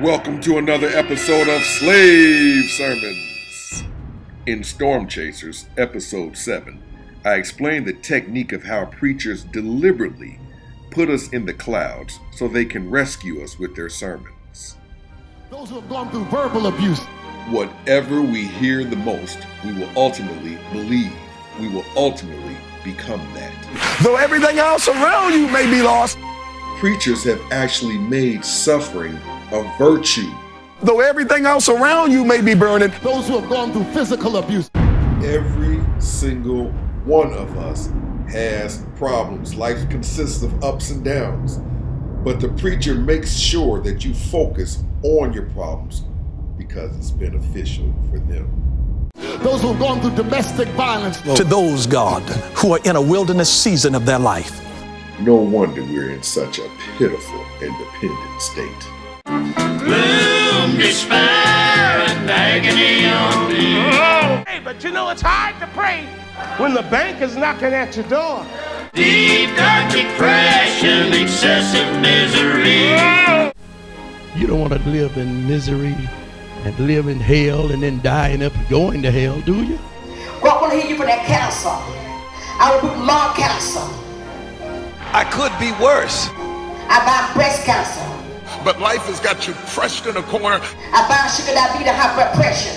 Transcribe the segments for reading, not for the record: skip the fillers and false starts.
Welcome to another episode of Slave Sermons. In Storm Chasers, episode 7, I explained the technique of how preachers deliberately put us in the clouds so they can rescue us with their sermons. Those who have gone through verbal abuse. Whatever we hear the most, we will ultimately believe. We will ultimately become that. Though everything else around you may be lost. Preachers have actually made suffering a virtue. Though everything else around you may be burning. Those who have gone through physical abuse. Every single one of us has problems. Life consists of ups and downs. But the preacher makes sure that you focus on your problems because it's beneficial for them. Those who have gone through domestic violence. To those, God, who are in a wilderness season of their life. No wonder we're in such a pitiful and dependent state. Gloom, despair, and agony on me. Hey, but you know it's hard to pray when the bank is knocking at your door. Deep, dark depression, excessive misery. You don't want to live in misery and live in hell and then die and up going to hell, do you? Well, I want to hear you for that cancer. I will put lung cancer. I could be worse. I bind breast cancer. But life has got you pressed in a corner. I bind sugar diabetes and high blood pressure.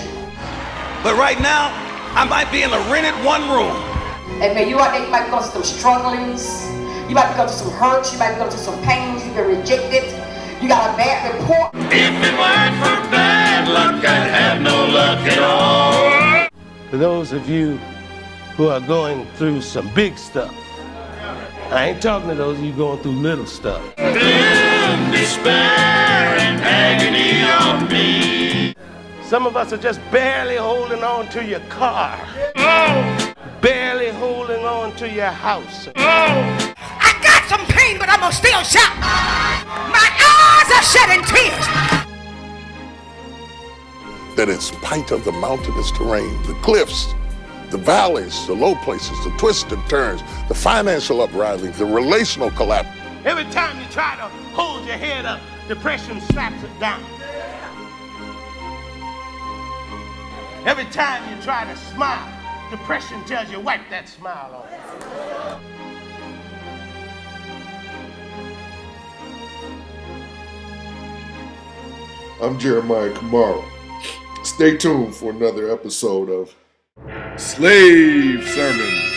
But right now, I might be in a rented one room. And man, you out there, you might go through some strugglings. You might go through some hurts. You might go through some pains. You've been rejected. You got a bad report. If it weren't for bad luck, I'd have no luck at all. For those of you who are going through some big stuff, I ain't talking to those of you going through little stuff. Gloom, despair, and agony on me. Some of us are just barely holding on to your car. Barely holding on to your house. I got some pain, but I'm going to still shout. My eyes are shedding tears. That in spite of the mountainous terrain, the cliffs, the valleys, the low places, the twists and turns, the financial uprisings, the relational collapse. Every time you try to hold your head up, depression slaps it down. Every time you try to smile, depression tells you wipe that smile off. I'm Jeremiah Camara. Stay tuned for another episode of Slave Sermons.